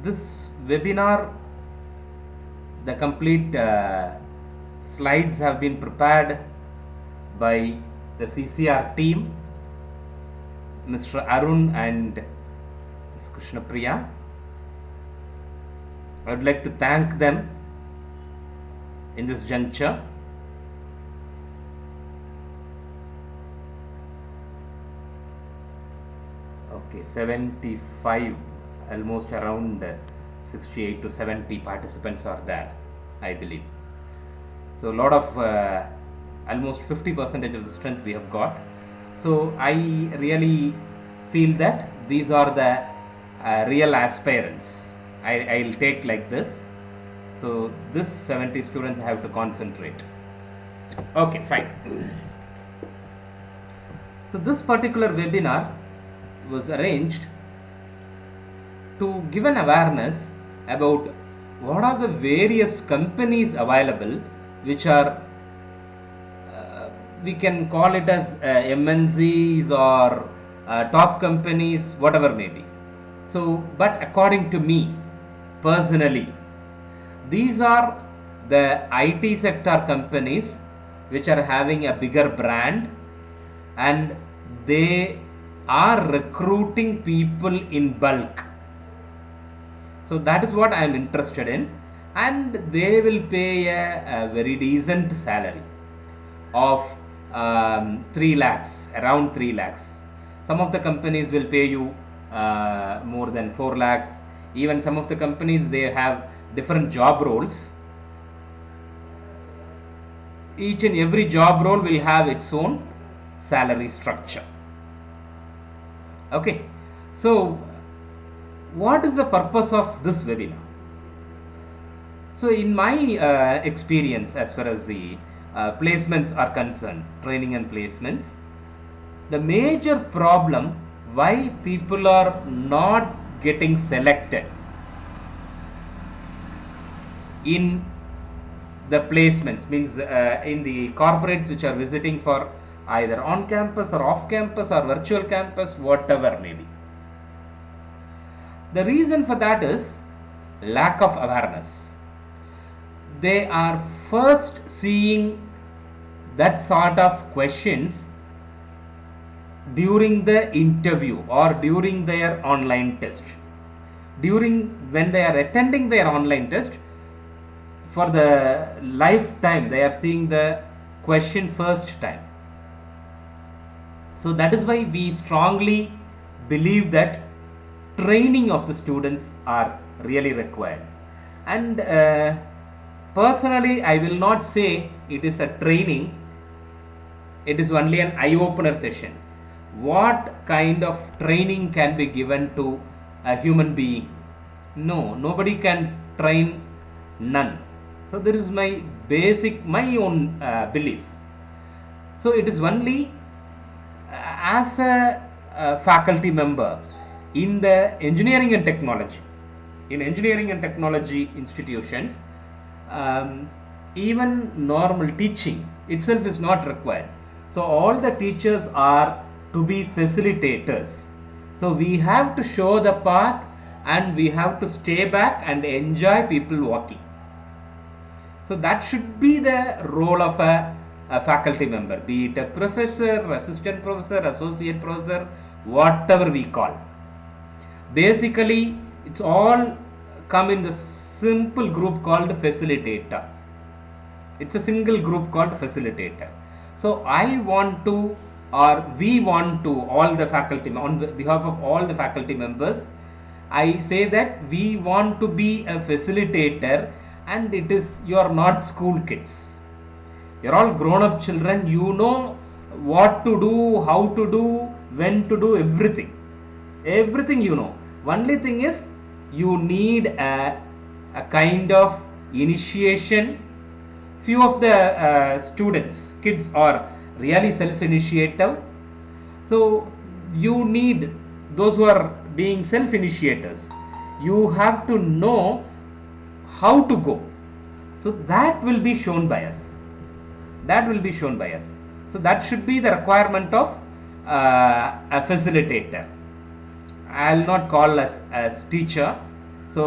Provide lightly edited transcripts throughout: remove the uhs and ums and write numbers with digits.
this webinar, the complete slides have been prepared by the CCR team, Mr. Arun and Ms. Krishna Priya. I would like to thank them in this juncture. Okay, 75, almost around 68 to 70 participants are there, I believe. So a lot of almost 50% of the strength we have got. So I really feel that these are the real aspirants. I'll take like this. So this 70 students have to concentrate. Okay, fine. So this particular webinar was arranged to give an awareness about what are the various companies available, which are we can call it as MNCs or top companies, whatever may be. So, but according to me personally, these are the IT sector companies which are having a bigger brand, and they are recruiting people in bulk. So that is what I am interested in, and they will pay a very decent salary of 3 lakhs, around 3 lakhs. Some of the companies will pay you more than 4 lakhs. Even some of the companies, they have different job roles. Each and every job role will have its own salary structure. Okay, so what is the purpose of this webinar? So in my experience, as far as the placements are concerned, training and placements, the major problem why people are not getting selected in the placements means in the corporates which are visiting for either on campus or off campus or virtual campus, whatever may be. The reason for that is lack of awareness. They are first seeing that sort of questions during the interview or during their online test. When they are attending their online test, for the lifetime they are seeing the question first time. So that is why we strongly believe that training of the students are really required. And personally, I will not say it is a training, it is only an eye-opener session. What kind of training can be given to a human being? No, nobody can train none. So there is my own belief. So it is only as a faculty member in the engineering and technology, in engineering and technology institutions, even normal teaching itself is not required. So all the teachers are to be facilitators. So we have to show the path and we have to stay back and enjoy people walking. So that should be the role of a faculty member, be it a professor, assistant professor, associate professor, whatever we call. Basically, it's all come in the simple group called facilitator. It's a single group called facilitator. So I want to, or we want to, all the faculty, on behalf of all the faculty members, I say that we want to be a facilitator, and it is, you are not school kids. You're all grown up children. You know what to do, how to do, when to do, everything. Everything you know. Only thing is, you need a kind of initiation. Few of the students, kids are really self-initiative. So you need those who are being self-initiators. You have to know how to go. So that will be shown by us. That will be shown by us. So that should be the requirement of a facilitator. I'll not call as teacher. So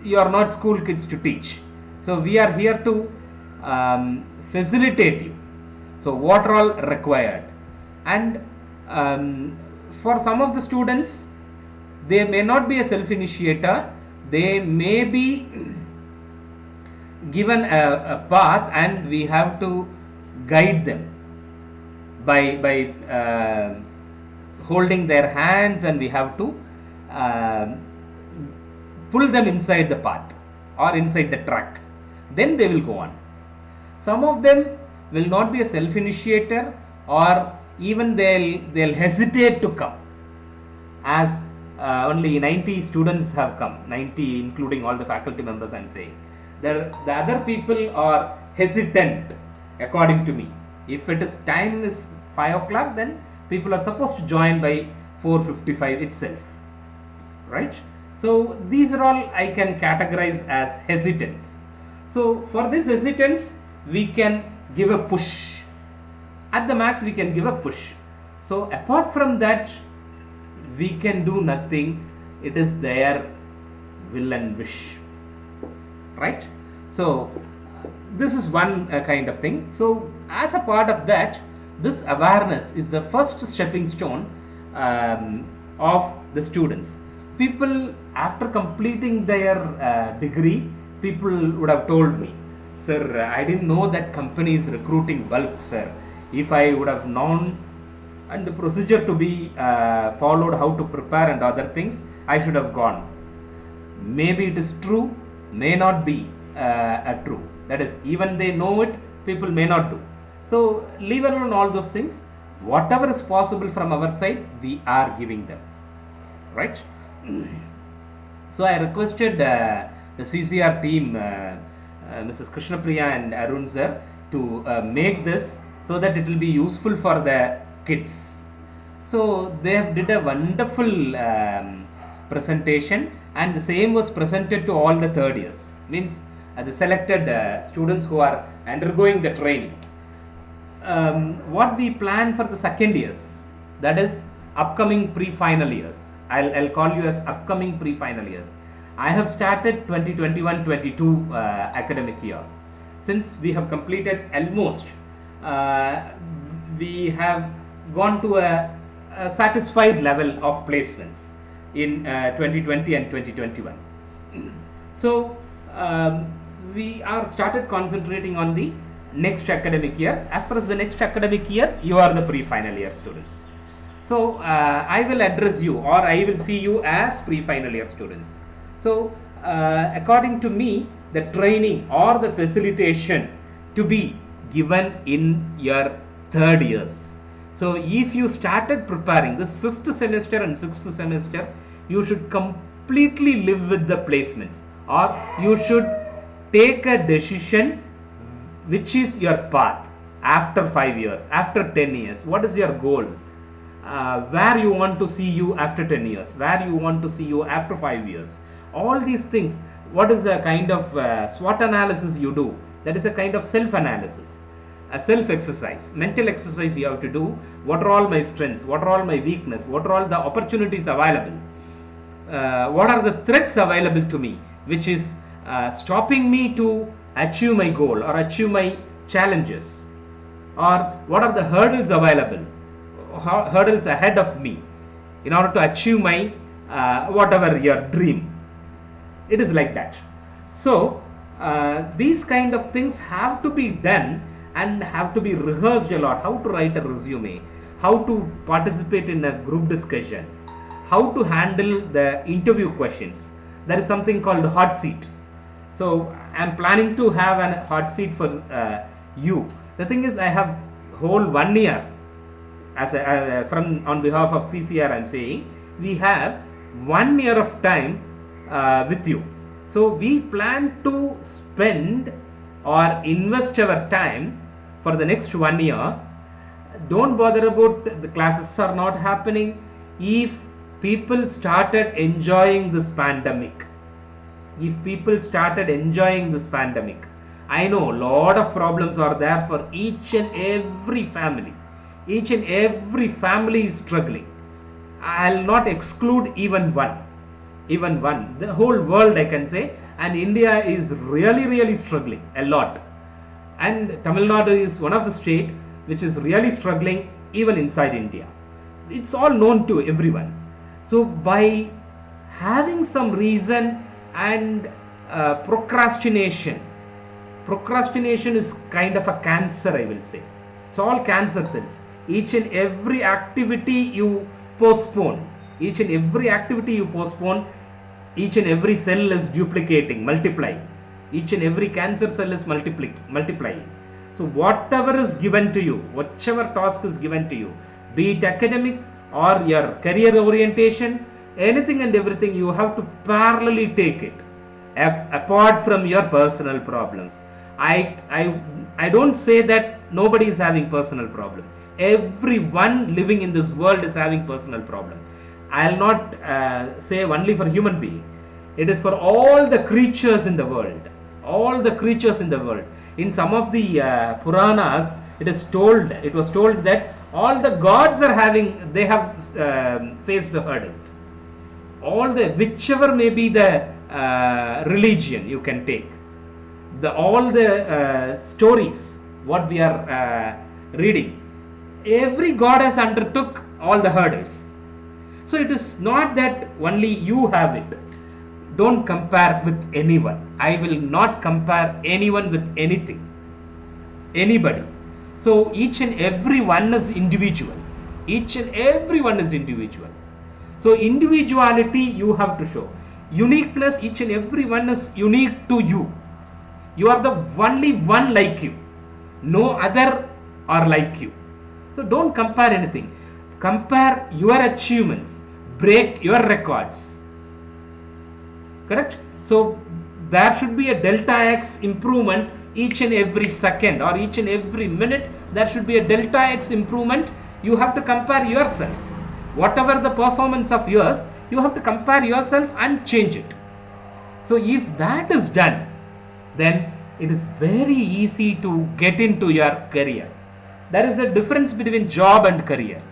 you are not school kids to teach. So we are here to facilitate you. So what are all required? And for some of the students, they may not be a self-initiator. They may be given a path, and we have to guide them by holding their hands, and we have to pull them inside the path or inside the track. Then they will go on. Some of them will not be a self-initiator, or even they'll hesitate to come, as only 90 students have come, 90 including all the faculty members. I'm saying the other people are hesitant, according to me. If it is time is 5 o'clock, then people are supposed to join by 4:55 itself, right? So these are all I can categorize as hesitance. So for this hesitance, we can give a push. At the max, we can give a push. So apart from that, we can do nothing. It is their will and wish, right? So this is one kind of thing. So as a part of that, this awareness is the first stepping stone of the students. People, after completing their degree, people would have told me, sir, I didn't know that company is recruiting bulk, sir. If I would have known and the procedure to be followed, how to prepare and other things, I should have gone. Maybe it is true, may not be true. That is, even they know it, people may not do. So leave alone all those things. Whatever is possible from our side, we are giving them, right? So I requested the CCR team, Mrs. Krishna Priya and Arun sir, to make this so that it will be useful for the kids. So they have did a wonderful presentation, and the same was presented to all the third years, means the selected students who are undergoing the training. What we plan for the second years, that is upcoming pre-final years. I'll call you as upcoming pre-final years. I have started 2021-22 academic year. Since we have completed almost, we have gone to a satisfied level of placements in 2020 and 2021. So we are started concentrating on the next academic year. As far as the next academic year, you are the pre-final year students. So I will address you, or I will see you as pre-final year students. So according to me, the training or the facilitation to be given in your third years. So if you started preparing this 5th semester and 6th semester, you should completely live with the placements, or you should take a decision which is your path after 5 years, after 10 years. What is your goal? Where you want to see you after 10 years, where you want to see you after 5 years. All these things, what is a kind of SWOT analysis you do? That is a kind of self-analysis, a self-exercise, mental exercise you have to do. What are all my strengths? What are all my weaknesses? What are all the opportunities available? What are the threats available to me, which is stopping me to achieve my goal or achieve my challenges? Or what are the hurdles available, hurdles ahead of me in order to achieve my whatever your dream? It is like that. So these kind of things have to be done and have to be rehearsed a lot. How to write a resume, how to participate in a group discussion, how to handle the interview questions. There is something called hot seat. So I am planning to have a hot seat for you. The thing is, I have whole 1 year as from on behalf of CCR. I am saying we have 1 year of time with you. So we plan to spend or invest our time for the next 1 year. Don't bother about the classes are not happening. If people started enjoying this pandemic, I know a lot of problems are there for each and every family. Each and every family is struggling. I'll not exclude even one. even one. The whole world, I can say, and India is really struggling a lot. And Tamil Nadu is one of the state which is really struggling even inside India. It's all known to everyone. So by having some reason and procrastination is kind of a cancer, I will say. It's all cancer cells. Each and every activity you postpone, each and every cell is duplicating, multiplying. Each and every cancer cell is multiplying. So whatever is given to you, whichever task is given to you, be it academic or your career orientation, anything and everything, you have to parallelly take it apart from your personal problems. I don't say that nobody is having personal problem. Everyone living in this world is having personal problem. I'll not say only for human being. It is for all the creatures in the world. All the creatures in the world. In some of the Puranas, it was told that all the gods are they have faced the hurdles. Whichever may be the religion you can take. All the stories, what we are reading, every god has undertook all the hurdles. So it is not that only you have it. Don't compare with anyone. I will not compare anyone with anything, anybody. So each and every one is individual. So individuality you have to show. Uniqueness, each and every one is unique to you. You are the only one like you. No other are like you. So don't compare anything. Compare your achievements. Break your records. Correct? So there should be a delta X improvement each and every second or each and every minute. There should be a delta X improvement. You have to compare yourself. Whatever the performance of yours, you have to compare yourself and change it. So if that is done, then it is very easy to get into your career. There is a difference between job and career.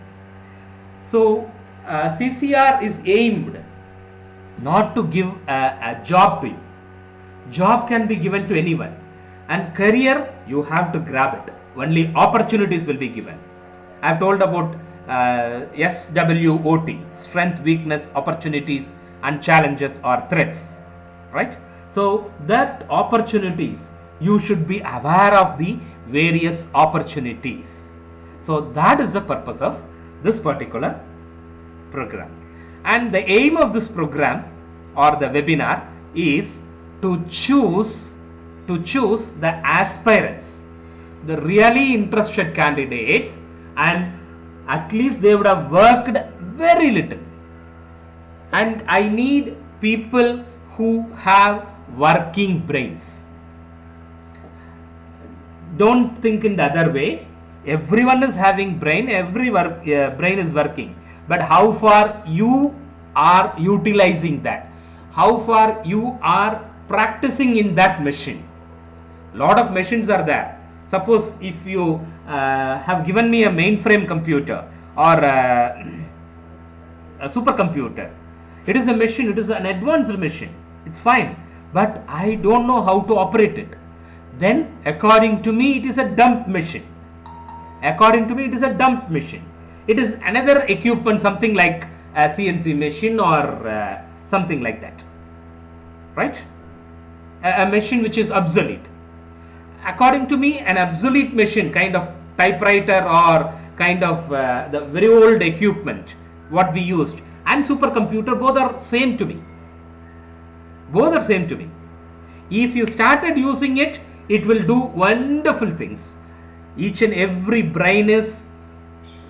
So CCR is aimed not to give a job to you. Job can be given to anyone, and career you have to grab it. Only opportunities will be given. I have told about SWOT, strength, weakness, opportunities and challenges or threats, right? So that opportunities, you should be aware of the various opportunities. So that is the purpose of this particular program. And the aim of this program or the webinar is to choose the aspirants, the really interested candidates, and at least they would have worked very little. And I need people who have working brains. Don't think in the other way. Everyone is having brain, every brain is working. But how far you are utilizing that? How far you are practicing in that machine? Lot of machines are there. Suppose if you have given me a mainframe computer or a supercomputer, it is a machine, it is an advanced machine, it's fine, but I don't know how to operate it. Then according to me it is a dump machine. It is another equipment, something like a CNC machine or something like that, right? A machine which is obsolete. According to me, an obsolete machine, kind of typewriter or kind of the very old equipment what we used, and supercomputer, both are same to me. If you started using it, it will do wonderful things. Each and every brain is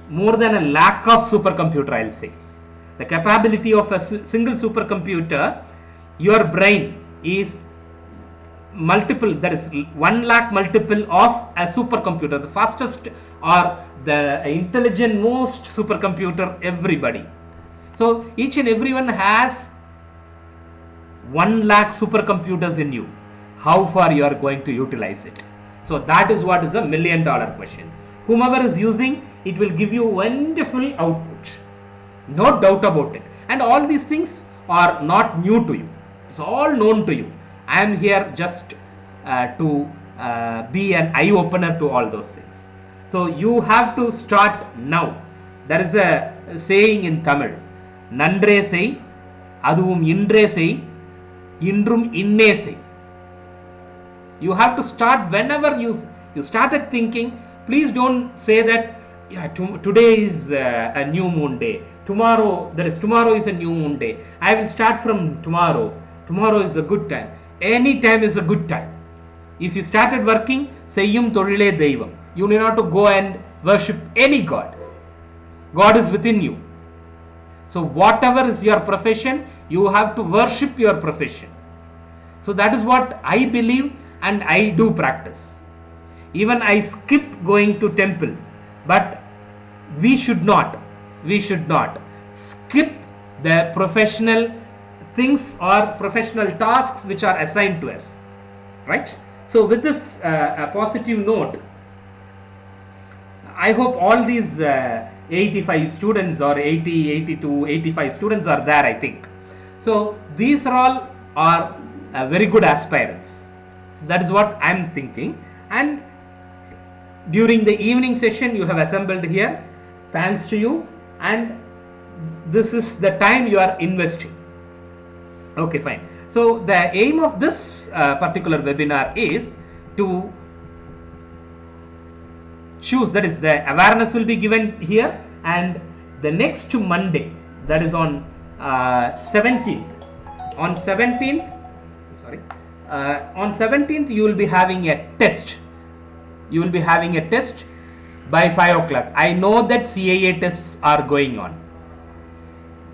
more than a lakh of supercomputer, I'll say. The capability of a single supercomputer, your brain is multiple, that is 1 lakh multiple of a supercomputer, the fastest or the intelligent most supercomputer everybody. So each and everyone has 1 lakh supercomputers in you. How far you are going to utilize it? So that is what is a $1 million question. Whomever is using it will give you wonderful output, no doubt about it. And all these things are not new to you. It's all known to you. I am here just to be an eye opener to all those things. So you have to start now. There is a saying in Tamil, Nandre sei, aduvum indre sei, indrum inne sei. You have to start whenever you started thinking. Please don't say that today is a new moon day. Tomorrow is a new moon day. I will start from tomorrow. Tomorrow is a good time. Any time is a good time. If you started working, seyyum tholile deivam. You need not to go and worship any god. God is within you. So whatever is your profession, you have to worship your profession. So that is what I believe and I do practice. Even I skip going to temple, but we should not skip the professional things or professional tasks which are assigned to us, right? So with this positive note, I hope all these 85 students or 80, 82, 85 students are there, I think. So these are all very good aspirants. So that is what I am thinking. And during the evening session you have assembled here, thanks to you, and this is the time you are investing. Okay, fine. So the aim of this particular webinar is to choose, that is, the awareness will be given here, and the next Monday, that is on 17th. On 17th you will be having a test. You will be having a test by 5 o'clock. I know that CAA tests are going on.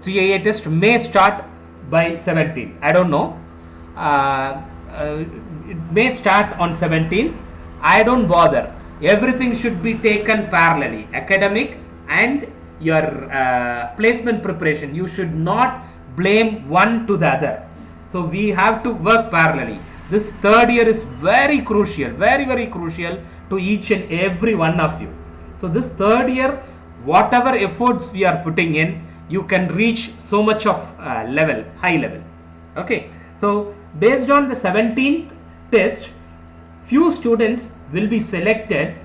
CAA test may start by 17th. I don't know. It may start on 17th. I don't bother. Everything should be taken parallelly. Academic and your placement preparation. You should not blame one to the other. So we have to work parallelly. This third year is very crucial, very, very crucial to each and every one of you. So this third year, whatever efforts we are putting in, you can reach so much of high level. Okay. So based on the 17th test, few students will be selected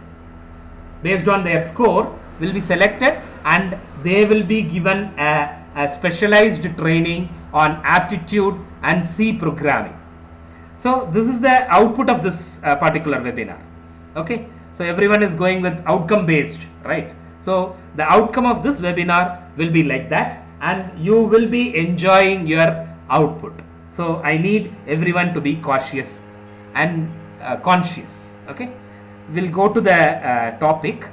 based on their score, will be selected, and they will be given a specialized training on aptitude and C programming. So this is the output of this particular webinar. Okay. So everyone is going with outcome based, right? So the outcome of this webinar will be like that, and you will be enjoying your output. So I need everyone to be cautious and conscious. Okay. We'll go to the topic.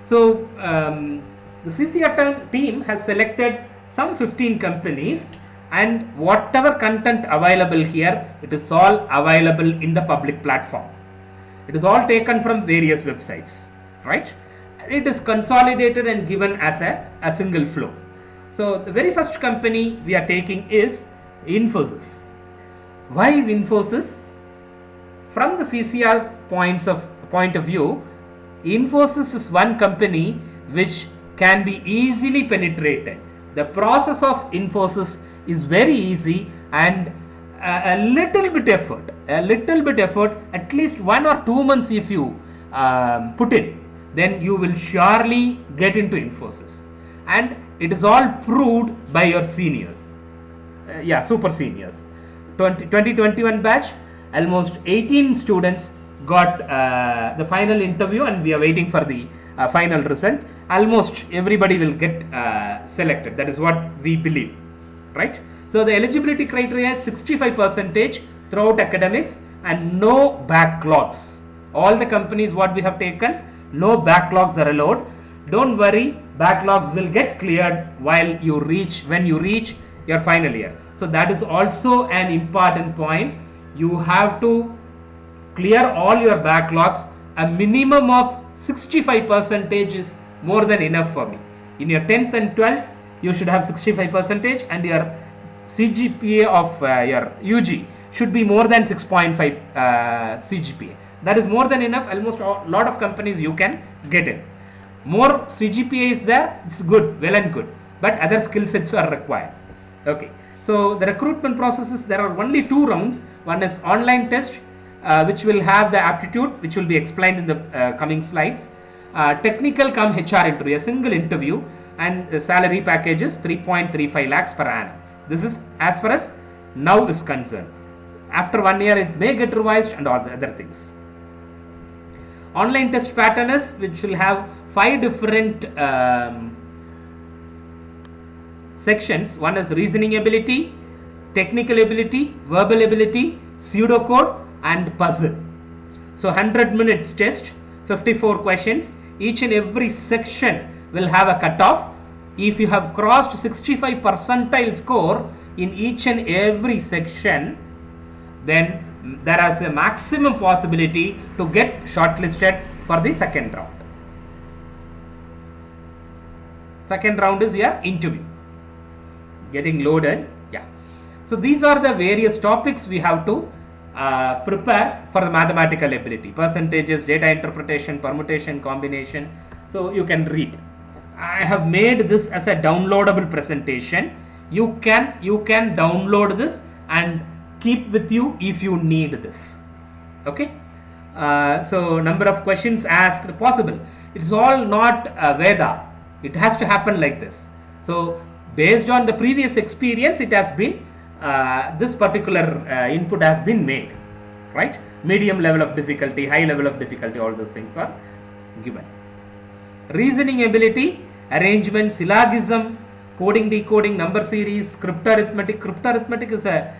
So the CCR team has selected some 15 companies, and whatever content available here, it is all available in the public platform. It is all taken from various websites, right? It is consolidated and given as a single flow. So the very first company we are taking is Infosys. Why Infosys? From the CCR point of view, Infosys is one company which can be easily penetrated. The process of Infosys is very easy, and a little bit effort, at least 1 or 2 months if you put in, then you will surely get into Infosys. And it is all proved by your seniors. Super seniors. 2021 batch, almost 18 students got the final interview, and we are waiting for the final result. Almost everybody will get selected. That is what we believe, right? So the eligibility criteria is 65% throughout academics and no backlogs. All the companies what we have taken, no backlogs are allowed. Don't worry, backlogs will get cleared when you reach your final year. So that is also an important point. You have to clear all your backlogs. A minimum of 65% is more than enough for me. In your 10th and 12th, you should have 65%, and your CGPA of your UG should be more than 6.5 CGPA. That is more than enough. Almost a lot of companies you can get in. More CGPA is there, it's good, well and good, but other skill sets are required. Okay, so the recruitment processes, there are only two rounds. One is online test, which will have the aptitude, which will be explained in the coming slides. Technical come HR interview, a single interview, and the salary package is 3.35 lakhs per annum. This is as far as now is concerned. After 1 year, it may get revised and all the other things. Online test pattern is, which will have 5 different sections. One is reasoning ability, technical ability, verbal ability, pseudocode, and puzzle. So 100 minutes test, 54 questions. Each and every section will have a cutoff. If you have crossed 65 percentile score in each and every section, then there is a maximum possibility to get shortlisted for the second round. Second round is your interview, getting loaded. Yeah. So these are the various topics we have to prepare for the mathematical ability: percentages, data interpretation, permutation, combination. So you can read. I have made this as a downloadable presentation. You can download this and keep with you if you need this. Okay. So number of questions asked possible. It's all not Veda. It has to happen like this. So based on the previous experience, it has been this particular input has been made, right? Medium level of difficulty, high level of difficulty, all those things are given. Reasoning ability, arrangement, syllogism, coding, decoding, number series, cryptarithmetic. Cryptarithmetic is a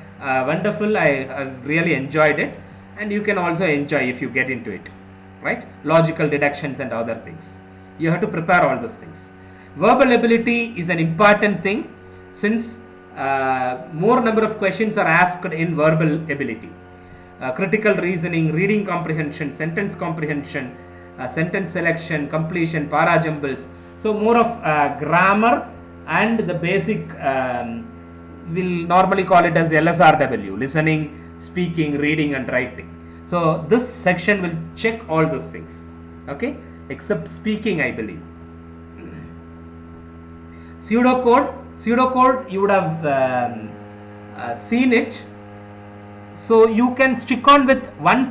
wonderful. I've really enjoyed it, and you can also enjoy if you get into it, right? Logical deductions and other things. You have to prepare all those things. Verbal ability is an important thing, since more number of questions are asked in verbal ability. Critical reasoning, reading comprehension, sentence comprehension, sentence selection, completion, para jumbles. So more of grammar and the basic, we'll normally call it as LSRW, listening, speaking, reading and writing. So this section will check all those things, okay, except speaking, I believe. Pseudocode, you would have seen it. So you can stick on with one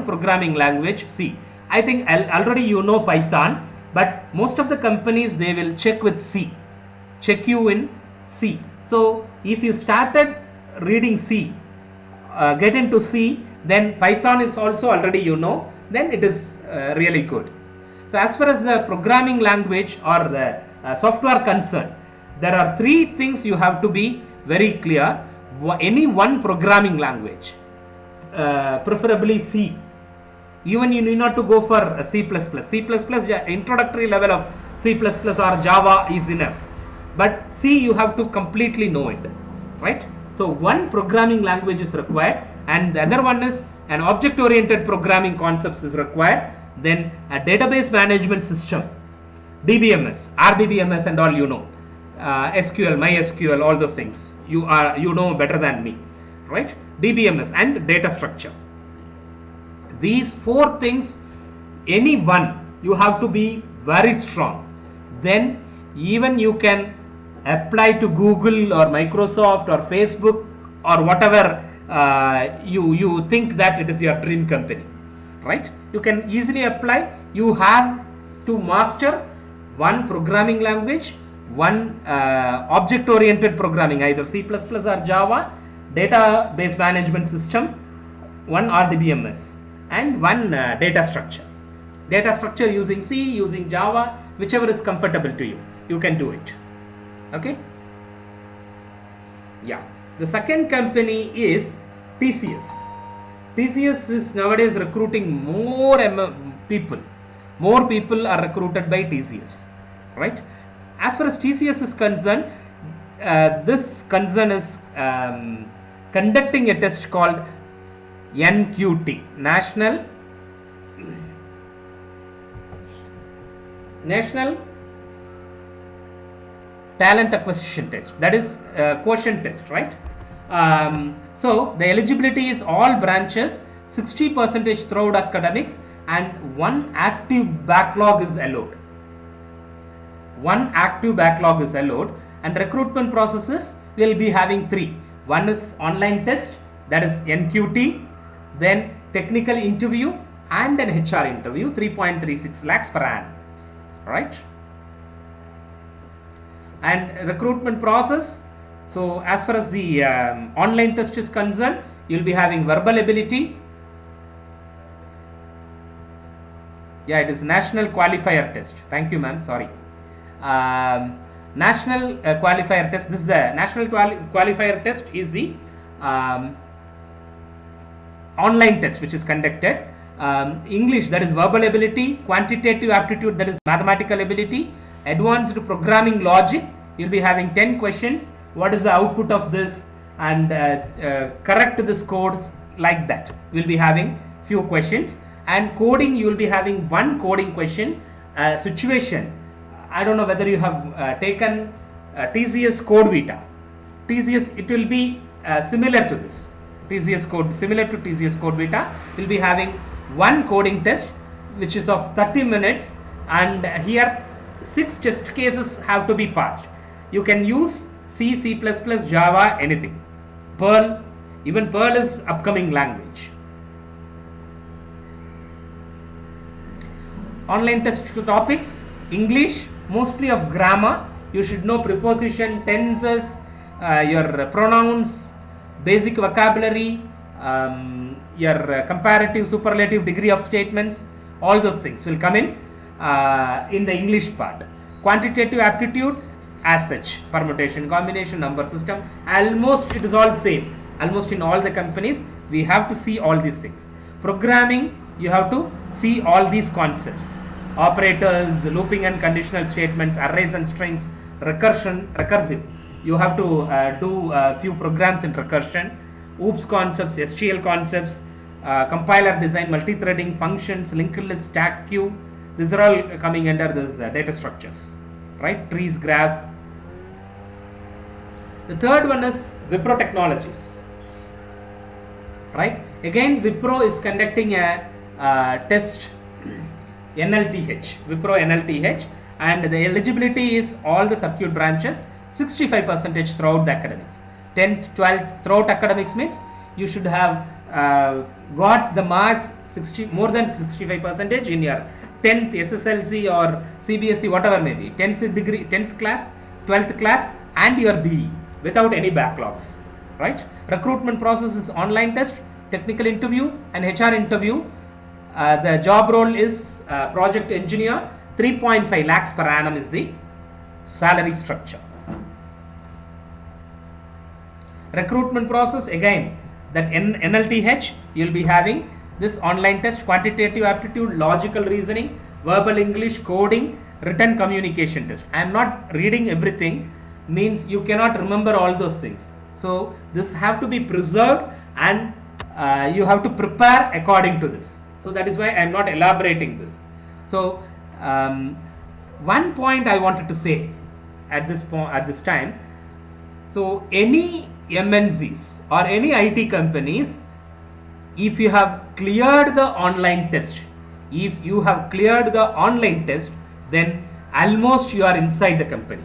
programming language, C. I think already you know Python, but most of the companies, they will check with C, check you in C. So if you started reading C, get into C, then Python is also already you know, then it is really good. So as far as the programming language or the software concerned, there are 3 things you have to be very clear. Any one programming language, preferably C. Even you need not to go for C++. C++, introductory level of C++ or Java is enough. But C, you have to completely know it, right? So one programming language is required, and the other one is an object-oriented programming concepts is required. Then a database management system, DBMS, RDBMS and all, you know, SQL, MySQL, all those things. You know better than me, right? DBMS and data structure. These 4 things, any one, you have to be very strong. Then even you can apply to Google or Microsoft or Facebook or whatever you think that it is your dream company, right? You can easily apply. You have to master one programming language, one object-oriented programming, either C++ or Java, database management system, one RDBMS, and one data structure. Data structure using C, using Java, whichever is comfortable to you, you can do it. Okay? Yeah. The second company is TCS. TCS is nowadays recruiting more people. More people are recruited by TCS, right? As far as TCS is concerned, this concern is conducting a test called NQT, National Talent Acquisition Test. That is quotient test, right? So the eligibility is all branches, 60% throughout academics, and one active backlog is allowed. One active backlog is allowed, and recruitment processes we'll be having 3. One is online test, that is NQT, then technical interview and an HR interview, 3.36 lakhs per annum, right? And recruitment process, so as far as the online test is concerned, you'll be having verbal ability. Yeah, it is national qualifier test. Thank you, ma'am. Sorry. National qualifier test. This is the national qualifier test is the online test which is conducted. English, that is verbal ability. Quantitative aptitude, that is mathematical ability. Advanced programming logic, you'll be having 10 questions. What is the output of this, and correct this codes, like that. We'll be having few questions. And coding, you will be having one coding question. Situation, I don't know whether you have taken TCS Code Vita. TCS, it will be similar to this. TCS Code, similar to TCS Code Vita, will be having one coding test which is of 30 minutes, and here 6 test cases have to be passed. You can use C, C++, Java, anything. Perl, even Perl is upcoming language. Online test topics, English, mostly of grammar. You should know preposition, tenses, your pronouns, basic vocabulary, your comparative, superlative, degree of statements, all those things will come in the English part. Quantitative aptitude, as such, permutation, combination, number system, almost it is all same. Almost in all the companies, we have to see all these things. Programming, you have to see all these concepts. Operators, looping and conditional statements, arrays and strings, recursive. You have to do a few programs in recursion. OOPS concepts, STL concepts, compiler design, multi-threading, functions, linked list, stack queue. These are all coming under this data structures, right? Trees, graphs. The third one is Wipro Technologies, right? Again, Wipro is conducting a test, NLTH, Wipro NLTH, and the eligibility is all the circuit branches, 65% throughout the academics. 10th, 12th, throughout academics means you should have got the marks more than 65% in your 10th SSLC or CBSE, whatever may be, 10th degree, 10th class, 12th class, and your BE without any backlogs, right? Recruitment process is online test, technical interview, and HR interview. The job role is project engineer. 3.5 lakhs per annum is the salary structure. Recruitment process, again, that NLTH, you'll be having this online test, quantitative aptitude, logical reasoning, verbal English, coding, written communication test. I am not reading everything, means you cannot remember all those things. So this have to be preserved, and you have to prepare according to this. So that is why I am not elaborating this. So one point I wanted to say at this time. So any MNCs or any IT companies, if you have cleared the online test, then almost you are inside the company.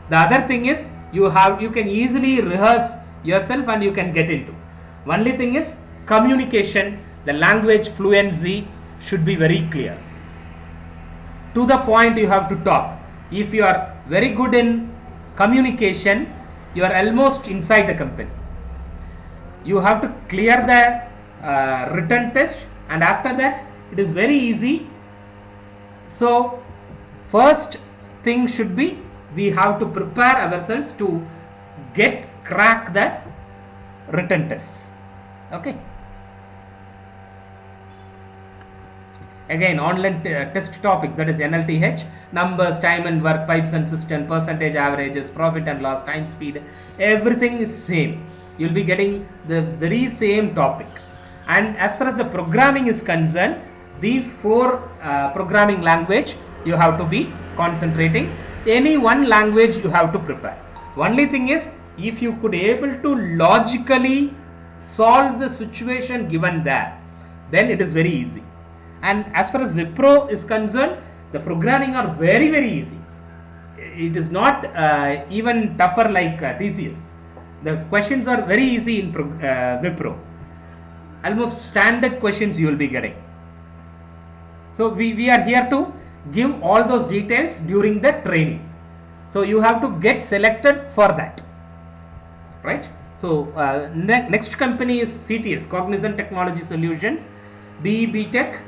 The other thing is you can easily rehearse yourself and you can get into. Only thing is communication, the language fluency should be very clear. To the point you have to talk. If you are very good in communication, you are almost inside the company. You have to clear the written test, and after that it is very easy. So first thing should be, we have to prepare ourselves to crack the written tests. Okay. Again, online test topics, that is NLTH, numbers, time and work, pipes and system, percentage, averages, profit and loss, time, speed, everything is same. You'll be getting the very same topic. And as far as the programming is concerned, these 4 programming language you have to be concentrating. Any one language you have to prepare. Only thing is, if you could able to logically solve the situation given there, then it is very easy. And as far as Wipro is concerned, the programming are very, very easy. it is not even tougher like TCS. The questions are very easy in Wipro. Almost standard questions you will be getting. So we are here to give all those details during the training. So you have to get selected for that, right? So next company is CTS, Cognizant Technology Solutions, BE Tech.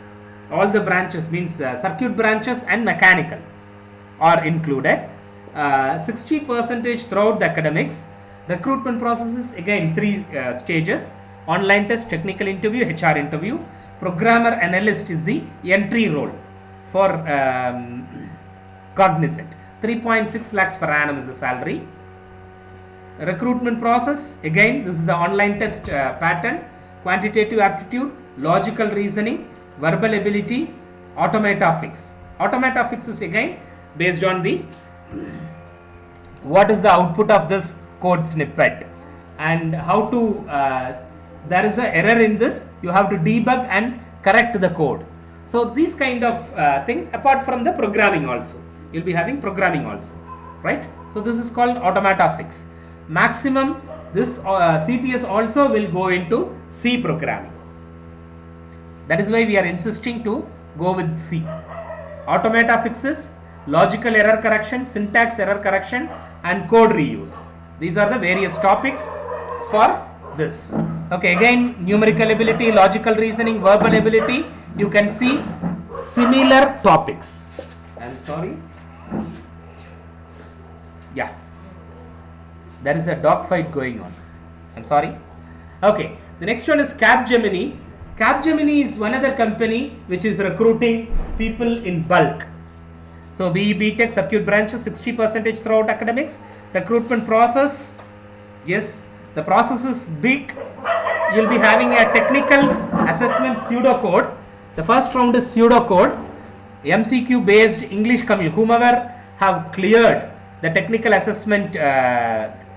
All the branches means circuit branches and mechanical are included. 60% throughout the academics. Recruitment processes again 3 stages: online test, technical interview, HR interview. Programmer analyst is the entry role for Cognizant. 3.6 lakhs per annum is the salary. Recruitment process, again this is the online test pattern: quantitative aptitude, logical reasoning, verbal ability, automata fix. Automata fix is again based on the what is the output of this code snippet and how to there is an error in this, you have to debug and correct the code. So these kind of thing, apart from the programming also, you'll be having programming also, right? So this is called automata fix. Maximum this CTS also will go into C programming. That is why we are insisting to go with C. Automata fixes, logical error correction, syntax error correction, and code reuse. These are the various topics for this. Okay, again numerical ability, logical reasoning, verbal ability, you can see similar topics. I'm sorry. Yeah, there is a dog fight going on. I'm sorry. Okay, the next one is Capgemini. Capgemini is one other company which is recruiting people in bulk. So BE Tech circuit branches, 60% throughout academics. Recruitment process, yes, the process is big. You'll be having a technical assessment pseudocode. The first round is pseudocode, MCQ based English communication. Whomever have cleared the technical assessment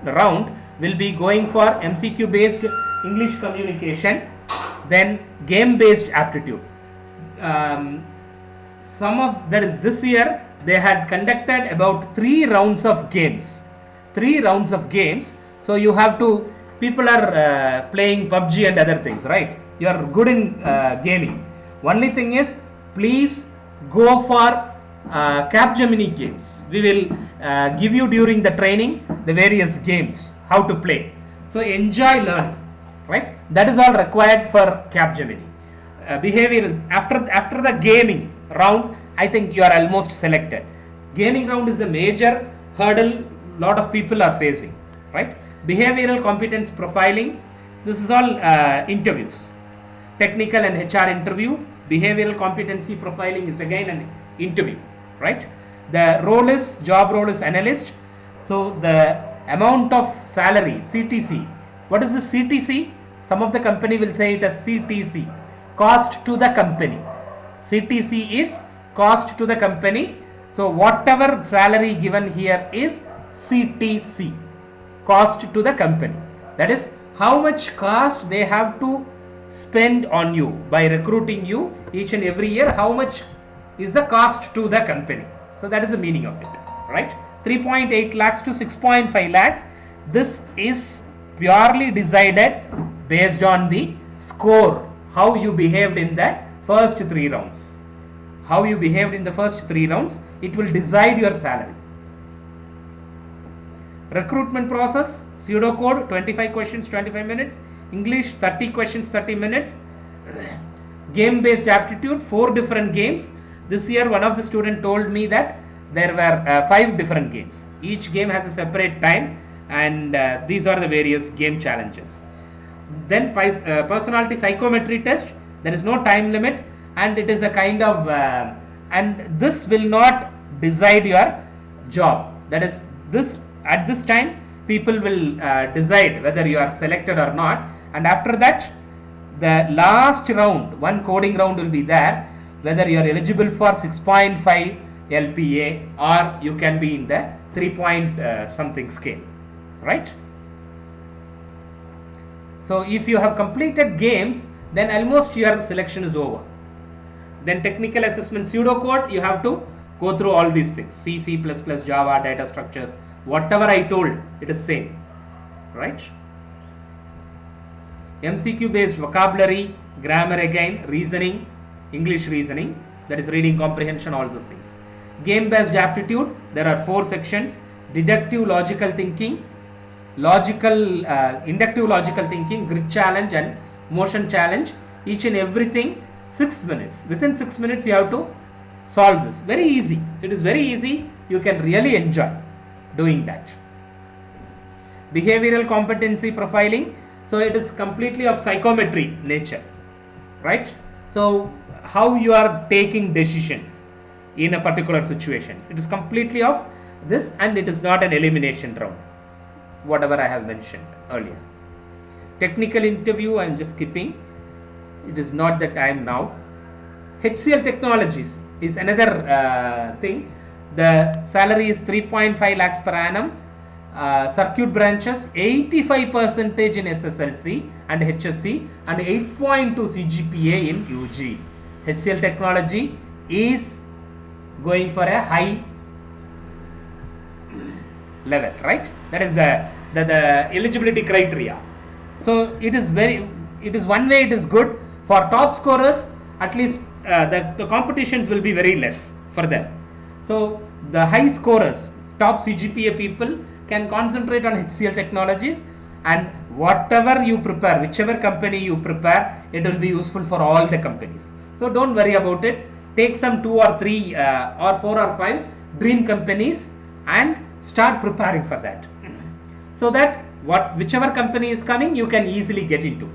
round will be going for MCQ based English communication. Then game based aptitude. Some of that is this year they had conducted about 3 rounds of games. 3 rounds of games. So you have to, people are playing PUBG and other things, right? You are good in gaming. Only thing is, please go for Capgemini games. We will give you during the training the various games, how to play. So enjoy learning, right? That is all required for Capgemini. Behavioral, after the gaming round, I think you are almost selected. Gaming round is a major hurdle lot of people are facing, right? Behavioral competence profiling, this is all interviews. Technical and HR interview. Behavioral competency profiling is again an interview, right? The role is, job role is analyst. So the amount of salary, CTC. What is the CTC? Some of the company will say it as CTC, cost to the company. CTC is cost to the company. So whatever salary given here is CTC, cost to the company. That is how much cost they have to spend on you by recruiting you each and every year. How much is the cost to the company? So that is the meaning of it, right? 3.8 lakhs to 6.5 lakhs. This is purely decided based on the score, how you behaved in the first 3 rounds. How you behaved in the first 3 rounds, it will decide your salary. Recruitment process, pseudocode, 25 questions, 25 minutes. English, 30 questions, 30 minutes. Game based aptitude, 4 different games. This year one of the students told me that there were 5 different games. Each game has a separate time, and these are the various game challenges. Then personality psychometry test, there is no time limit, and it is a kind of and this will not decide your job. That is, this at this time people will decide whether you are selected or not, and after that the last round, one coding round will be there, whether you are eligible for 6.5 LPA or you can be in the 3 something scale, right? So if you have completed games, then almost your selection is over. Then technical assessment pseudocode, you have to Go through all these things, C, C++, Java, data structures, whatever I told, it is same, right? MCQ based vocabulary, grammar again, reasoning, English reasoning, that is reading comprehension, all those things. Game based aptitude, there are 4 sections: deductive logical thinking, inductive logical thinking, grid challenge and motion challenge. Each and everything 6 minutes. Within 6 minutes you have to solve this. Very easy. It is very easy. You can really enjoy doing that. Behavioral competency profiling. So it is completely of psychometry nature, right? So how you are taking decisions in a particular situation. It is completely of this, and it is not an elimination round, whatever I have mentioned earlier. Technical interview, I am just skipping. It is not the time now. HCL Technologies is another thing. The salary is 3.5 lakhs per annum. Circuit branches 85% in SSLC and HSC and 8.2 CGPA in UG. HCL Technology is going for a high level, right? That is the eligibility criteria. So it is one way it is good for top scorers. At least the competitions will be very less for them. So the high scorers, top CGPA people can concentrate on HCL Technologies, and whatever you prepare, whichever company you prepare, it will be useful for all the companies. So don't worry about it. Take some 2 or 3 or 4 or 5 dream companies and start preparing for that. So that whichever company is coming, you can easily get into.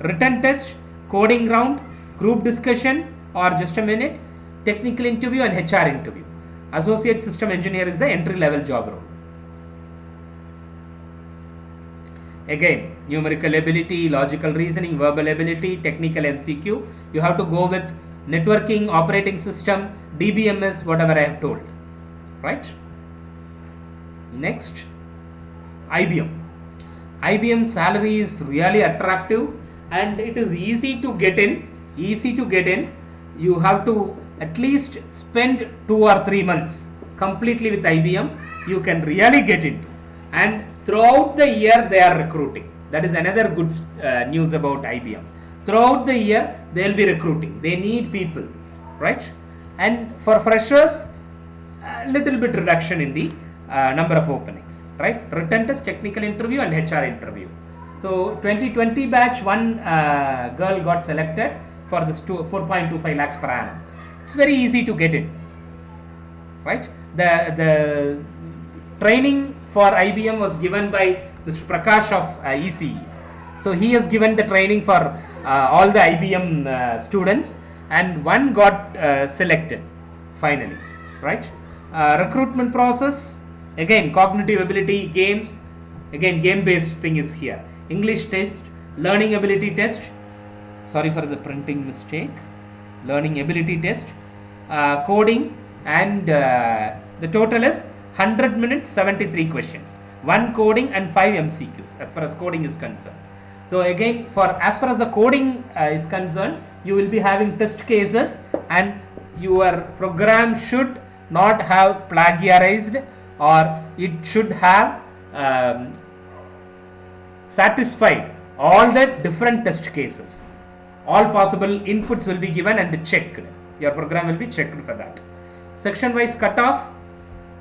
Written test, coding round, group discussion, or just a minute, technical interview and HR interview. Associate system engineer is the entry level job role. Again, numerical ability, logical reasoning, verbal ability, technical MCQ. You have to go with networking, operating system, DBMS, whatever I have told, right? Next, IBM. IBM salary is really attractive and it is easy to get in. You have to at least spend 2 or 3 months completely with IBM. You can really get into, and throughout the year they are recruiting. That is another good news about IBM. Throughout the year they will be recruiting. They need people, right? And for freshers, a little bit reduction in the number of openings, right? Written test, technical interview and HR interview. So 2020 batch, one girl got selected for this 4.25 lakhs per annum. It's very easy to get in, right? The training for IBM was given by Mr. Prakash of ECE. So he has given the training for all the IBM students, and one got selected finally, right? Recruitment process, again cognitive ability, games, again game based thing is here. English test, learning ability test, sorry for the printing mistake, learning ability test, coding, and the total is 100 minutes, 73 questions, 1 coding and 5 MCQs as far as coding is concerned. So again, as far as the coding is concerned, you will be having test cases, and your program should not have plagiarized, or it should have satisfied all the different test cases. All possible inputs will be given and checked. Your program will be checked for that. Section wise cutoff.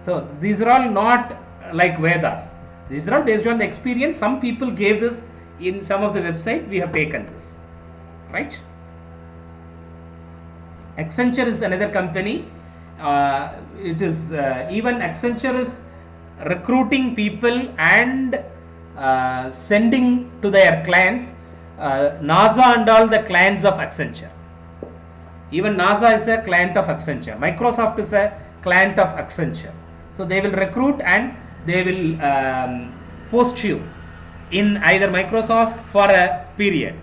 So these are all not like Vedas. These are all based on the experience. Some people gave this in some of the website. We have taken this, right? Accenture is another company. It is even Accenture is recruiting people and sending to their clients. NASA and all the clients of Accenture. Even NASA is a client of Accenture. Microsoft is a client of Accenture. So they will recruit and they will post you in either Microsoft for a period,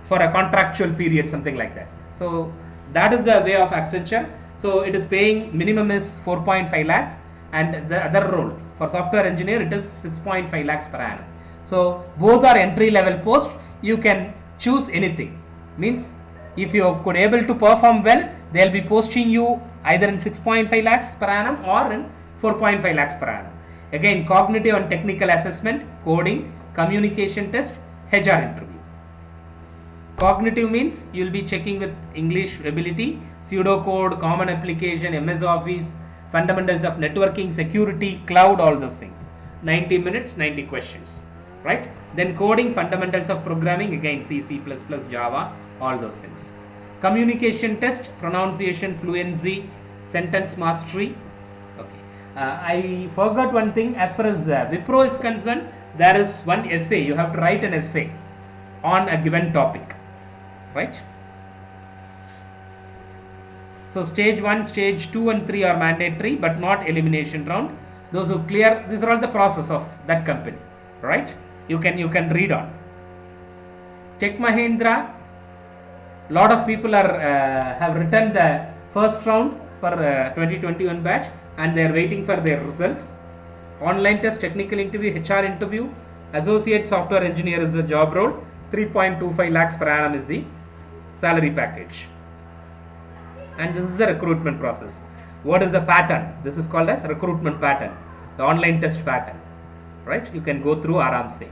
for a contractual period, something like that. So that is the way of Accenture. So it is paying, minimum is 4.5 lakhs, and the other role for software engineer it is 6.5 lakhs per annum. So both are entry level post. You can choose anything. Means if you could able to perform well, They'll be posting you either in 6.5 lakhs per annum or in 4.5 lakhs per annum. Again, cognitive and technical assessment, coding, communication test, HR interview. Cognitive means you will be checking with English ability, pseudocode, common application, MS Office, fundamentals of networking, security, cloud, all those things. 90 minutes, 90 questions, right? Then coding, fundamentals of programming, again C, C++, Java, all those things. Communication test, pronunciation, fluency, sentence mastery. Okay. I forgot one thing. As far as Wipro is concerned, there is one essay. You have to write an essay on a given topic, right? So stage 1, stage 2 and 3 are mandatory but not elimination round. Those who clear, these are all the process of that company, right? You can read on. Tech Mahindra, lot of people are have written the first round for 2021 batch and they are waiting for their results. Online test, technical interview, HR interview, associate software engineer is the job role. 3.25 lakhs per annum is the salary package. And this is the recruitment process. What is the pattern? This is called as recruitment pattern, the online test pattern, right? You can go through Aram se.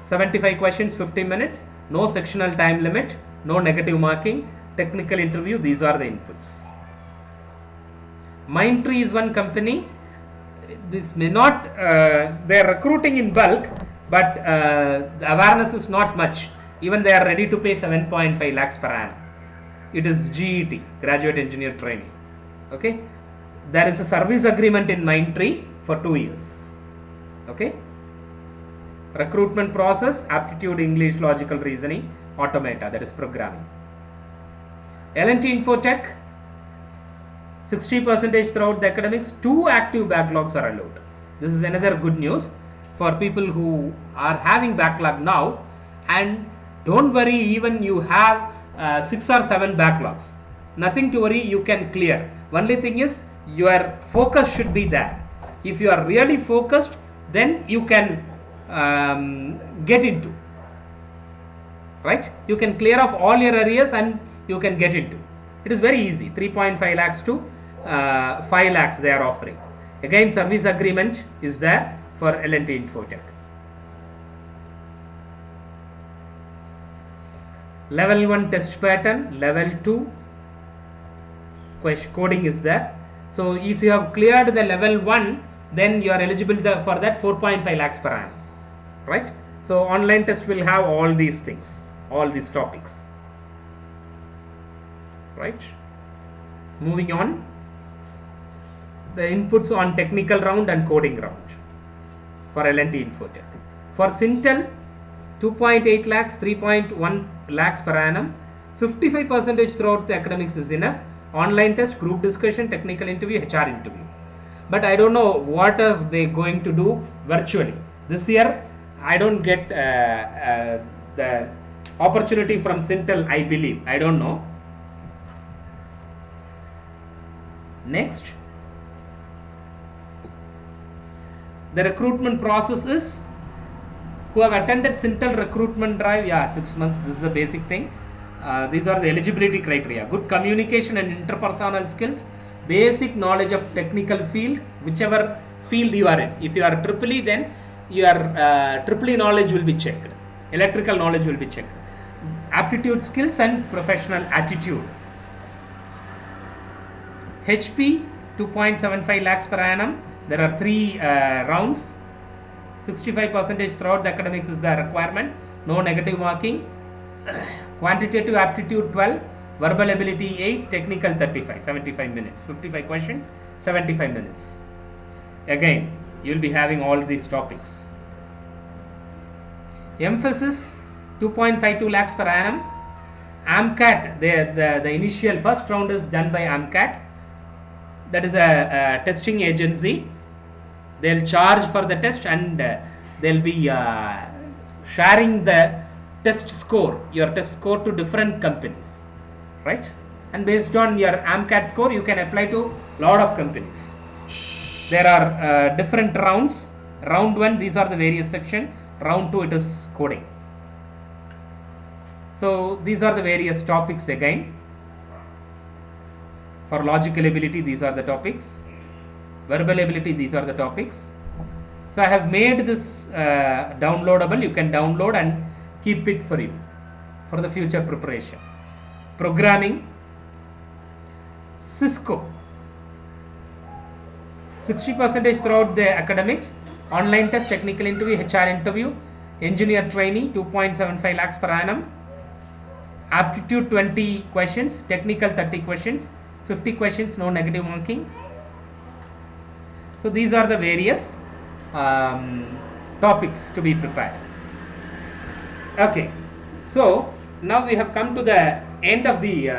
75 questions, 50 minutes, no sectional time limit, no negative marking, technical interview, these are the inputs. Mindtree is one company. This may not, they are recruiting in bulk, but the awareness is not much. Even they are ready to pay 7.5 lakhs per annum. It is GET, Graduate Engineer Training. Okay, there is a service agreement in Mindtree for 2 years. Okay, recruitment process, aptitude, English, logical reasoning, automata, that is programming. L&T Infotech, 60% throughout the academics, 2 active backlogs are allowed. This is another good news for people who are having backlog now, and don't worry, even you have 6 or 7 backlogs, nothing to worry, you can clear. Only thing is your focus should be there. If you are really focused, then you can get into, right? You can clear off all your areas and you can get into. It is very easy. 3.5 lakhs to 5 lakhs they are offering. Again, service agreement is there for L&T Infotech. Level 1 test pattern, level 2 coding is there. So if you have cleared the level 1, then you are eligible for that 4.5 lakhs per annum, right? So online test will have all these things, all these topics, right? Moving on, the inputs on technical round and coding round for L&T Infotech. For Syntel, 2.8 lakhs, 3.1 lakhs per annum, 55% throughout the academics is enough. Online test, group discussion, technical interview, HR interview. But I don't know what are they going to do virtually. This year, I don't get the opportunity from Syntel, I believe. I don't know. Next, the recruitment process is, who have attended Syntel recruitment drive, 6 months, this is the basic thing. These are the eligibility criteria: good communication and interpersonal skills, basic knowledge of technical field, whichever field you are in. If you are EEE, then your EEE knowledge will be checked, electrical knowledge will be checked, aptitude skills and professional attitude. HP, 2.75 lakhs per annum. There are 3 rounds. 65% throughout the academics is the requirement, no negative marking. Quantitative aptitude 12, verbal ability 8, technical 35, 75 minutes, 55 questions, 75 minutes. Again, you will be having all these topics. Emphasis, 2.52 lakhs per annum. AMCAT, the initial first round is done by AMCAT. That is a testing agency. They'll charge for the test and they'll be sharing the test score, your test score, to different companies, right? And based on your AMCAT score, you can apply to lot of companies. There are different rounds. Round 1, these are the various section. Round 2, it is coding. So these are the various topics again. For logical ability, these are the topics. Verbal ability, these are the topics. So I have made this downloadable. You can download and keep it for you for the future preparation. Programming, Cisco, 60% throughout the academics, online test, technical interview, HR interview, engineer trainee, 2.75 lakhs per annum, aptitude 20 questions, technical 30 questions, 50 questions, no negative marking. So these are the various topics to be prepared. Okay, so now we have come to the end of the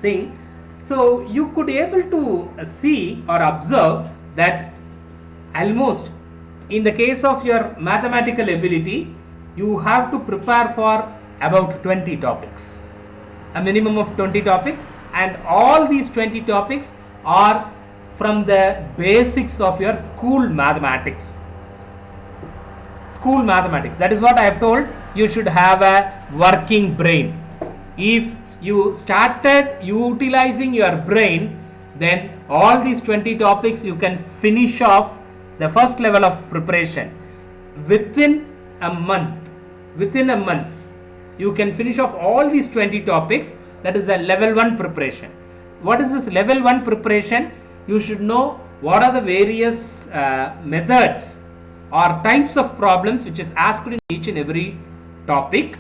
thing. So you could able to see or observe that almost in the case of your mathematical ability, you have to prepare for about 20 topics, a minimum of 20 topics, and all these 20 topics are from the basics of your school mathematics. School mathematics, that is what I have told. You should have a working brain. If you started utilizing your brain, then all these 20 topics you can finish off the first level of preparation within a month. Within a month you can finish off all these 20 topics. That is the level 1 preparation. What is this level 1 preparation? You should know what are the various methods or types of problems which is asked in each and every topic,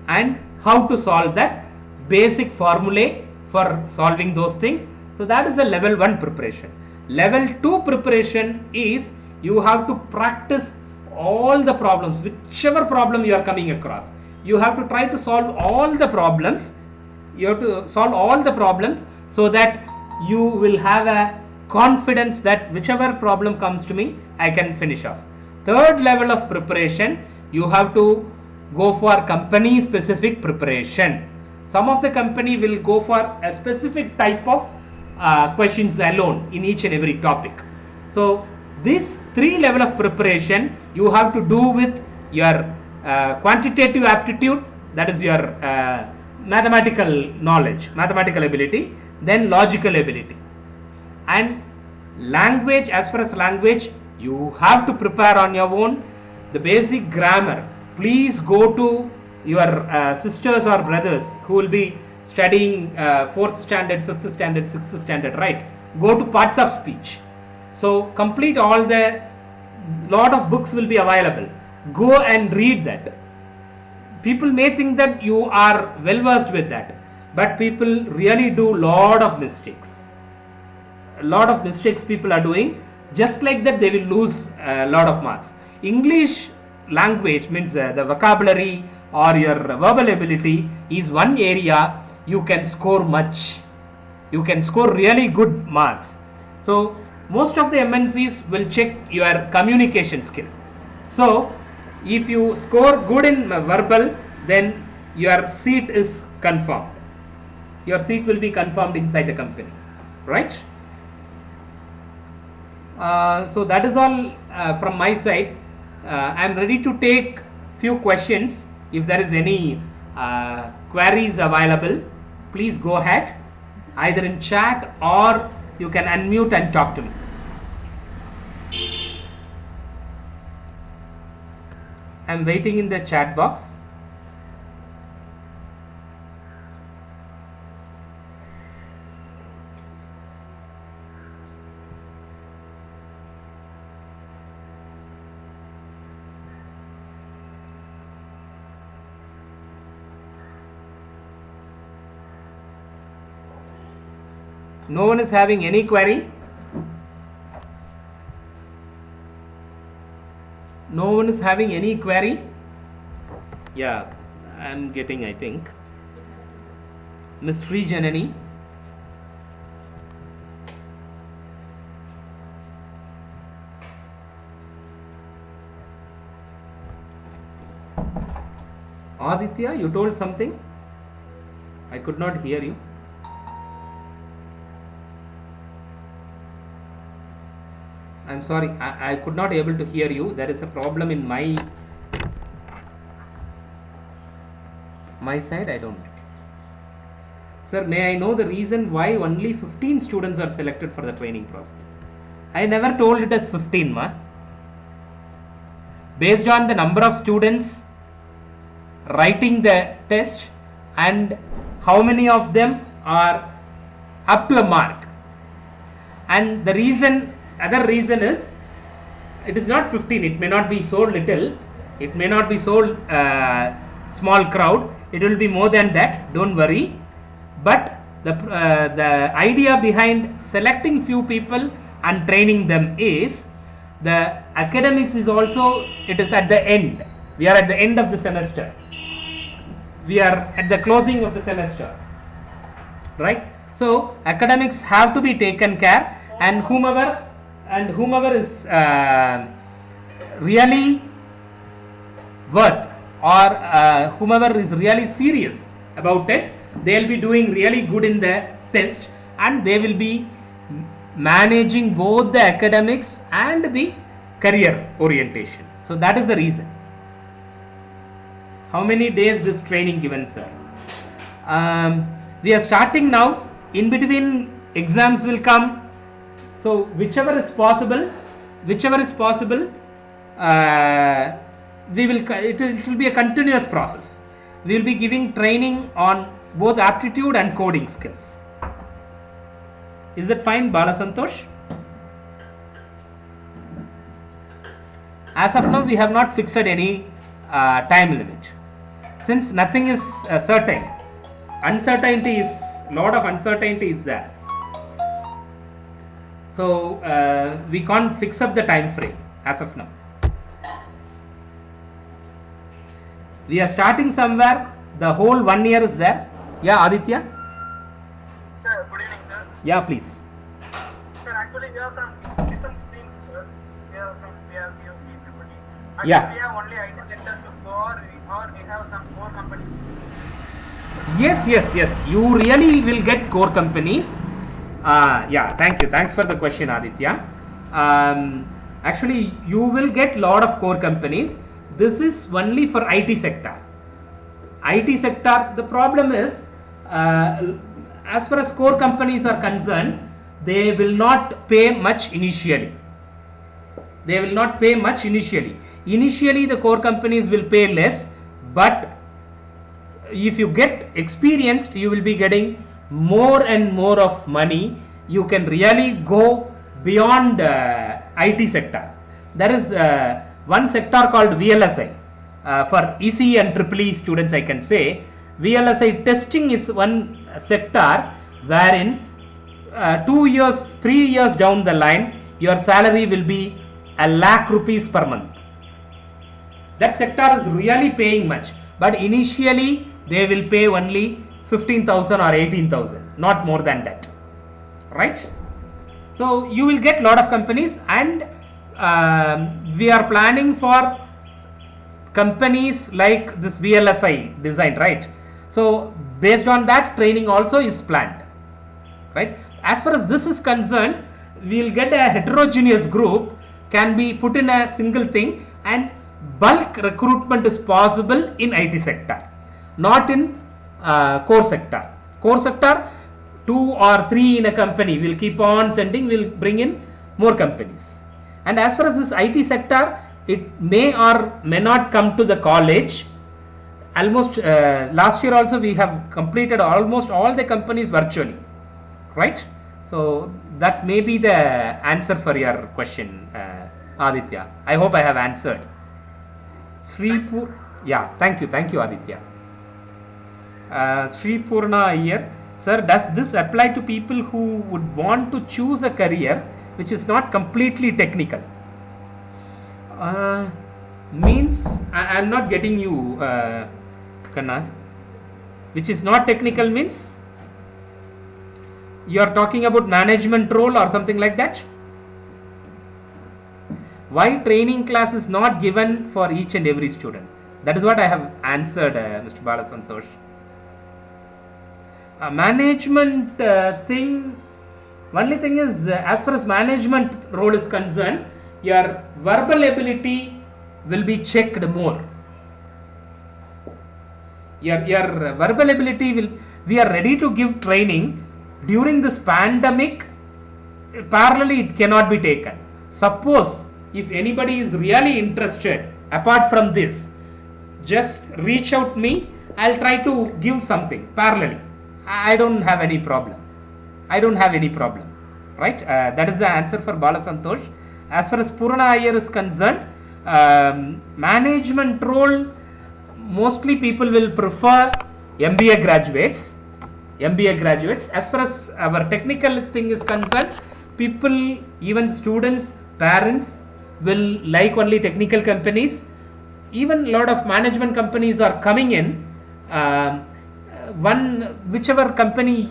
and how to solve that, basic formulae for solving those things. So that is the level 1 preparation. Level 2 preparation is you have to practice all the problems, whichever problem you are coming across. You have to try to solve all the problems. You have to solve all the problems so that you will have a confidence that whichever problem comes to me, I can finish off. Third level of preparation, you have to go for company specific preparation. Some of the company will go for a specific type of questions alone in each and every topic. So this 3 level of preparation you have to do with your quantitative aptitude, that is your mathematical knowledge, mathematical ability, then logical ability, and language. As far as language, you have to prepare on your own. The basic grammar, please go to your sisters or brothers who will be studying 4th standard, 5th standard, 6th standard, right? Go to parts of speech. So complete all the lot of books will be available. Go and read that. People may think that you are well versed with that, but people really do lot of mistakes. A lot of mistakes people are doing. Just like that, they will lose a lot of marks. English language means the vocabulary or your verbal ability is one area you can score much. You can score really good marks. So most of the MNCs will check your communication skill. So if you score good in verbal, then your seat is confirmed. Your seat will be confirmed inside the company, right? So that is all from my side. I am ready to take few questions. If there is any queries available, please go ahead, either in chat or you can unmute and talk to me. I am waiting in the chat box. No one is having any query? No one is having any query? Yeah, I am getting, I think. Miss Sri Janani. Aditya, you told something? I could not hear you. I'm sorry, I could not able to hear you. There is a problem in my side, I don't know. Sir, may I know the reason why only 15 students are selected for the training process? I never told it as 15, ma. Based on the number of students writing the test and how many of them are up to a mark. And the reason, other reason is, it is not 15, it may not be so little, it may not be so small crowd, it will be more than that, don't worry. But the idea behind selecting few people and training them is, the academics is also, it is at the end. We are at the end of the semester. We are at the closing of the semester, right? So academics have to be taken care, and whomever is really worth, or whomever is really serious about it, they will be doing really good in the test, and they will be managing both the academics and the career orientation. So that is the reason. How many days this training given, sir? We are starting now. In between exams will come. So whichever is possible, it will be a continuous process. We will be giving training on both aptitude and coding skills. Is that fine, Bala Santosh? As of now, we have not fixed any time limit. Since nothing is certain, uncertainty is, lot of uncertainty is there. So we can't fix up the time frame as of now. We are starting somewhere. The whole 1 year is there. Yeah, Aditya? Sir, good evening, sir. Yeah, please. Sir, actually we are from different streams, sir. We are from COC, everybody. Actually, Yeah. we have only IT sectors to go, or we have some core companies. Yes. You really will get core companies. Yeah, thank you. Thanks for the question, Aditya. Actually, you will get lot of core companies. This is only for IT sector. IT sector, the problem is, as far as core companies are concerned, they will not pay much initially. Initially, the core companies will pay less, but if you get experienced, you will be getting more and more of money. You can really go beyond IT sector. There is one sector called VLSI. For ECE and EEE students, I can say VLSI testing is one sector wherein 2 years, 3 years down the line, your salary will be 1 lakh rupees per month. That sector is really paying much, but initially they will pay only 15,000 or 18,000, not more than that, right? So you will get lot of companies, and we are planning for companies like this VLSI design, right? So based on that, training also is planned, right? As far as this is concerned, we will get a heterogeneous group, can be put in a single thing, and bulk recruitment is possible in IT sector, not in core sector. Core sector, 2 or 3 in a company will keep on sending, will bring in more companies. And as far as this IT sector, it may or may not come to the college. Almost last year also we have completed almost all the companies virtually, right? So that may be the answer for your question, Aditya. I hope I have answered. Sripur, yeah, thank you, Aditya. Sri Purna Iyer, sir, does this apply to people who would want to choose a career which is not completely technical? Means I am not getting you, Kanna. Which is not technical means you are talking about management role or something like that? Why training class is not given for each and every student? That is what I have answered, Mr. Bala Santosh. Management thing, only thing is, as far as management role is concerned, your verbal ability will be checked more. Your verbal ability we are ready to give training during this pandemic. Parallelly it cannot be taken. Suppose if anybody is really interested apart from this, just reach out me. I'll try to give something parallelly. I don't have any problem. Right? That is the answer for Bala Santosh. As far as Purana Iyer is concerned, management role, mostly people will prefer MBA graduates. As far as our technical thing is concerned, people, even students, parents will like only technical companies. Even a lot of management companies are coming in. Whichever company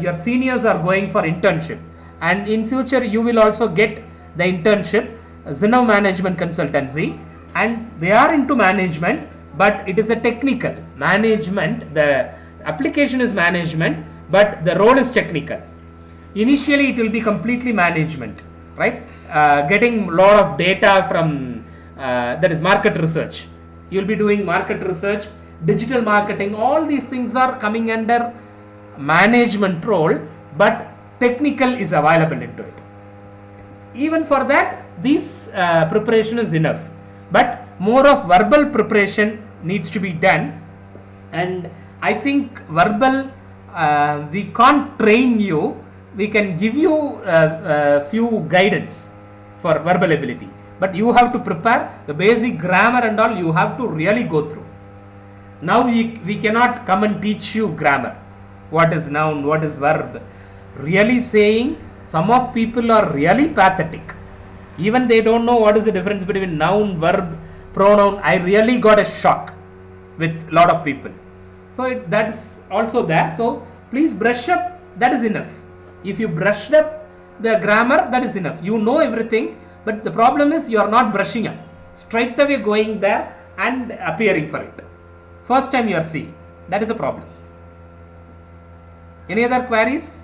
your seniors are going for internship, and in future you will also get the internship, Zenov Management Consultancy, and they are into management, but it is a technical management. The application is management, but the role is technical. Initially it will be completely management, right? Getting lot of data from that is market research. You will be doing market research, digital marketing, all these things are coming under management role, but technical is available into it. Even for that, this preparation is enough, but more of verbal preparation needs to be done. And I think verbal, we can't train you. We can give you a few guidance for verbal ability, but you have to prepare the basic grammar and all. You have to really go through. Now we cannot come and teach you grammar, what is noun, what is verb. Really saying, some of people are really pathetic. Even they don't know what is the difference between noun, verb, pronoun. I really got a shock with a lot of people. So that is also there. So please brush up, that is enough. If you brushed up the grammar, that is enough. You know everything, but the problem is you are not brushing up. Straight away going there and appearing for it. First time you are seeing. That is a problem. Any other queries?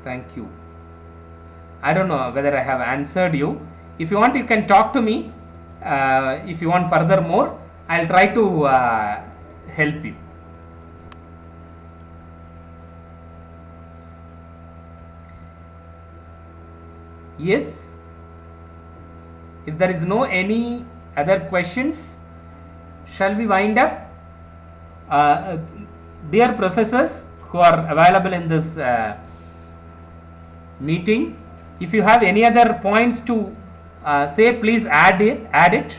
Thank you. I don't know whether I have answered you. If you want, you can talk to me. If you want further more, I'll try to help you. Yes. If there is no any other questions, shall we wind up? Dear professors who are available in this meeting, if you have any other points to say, please add it.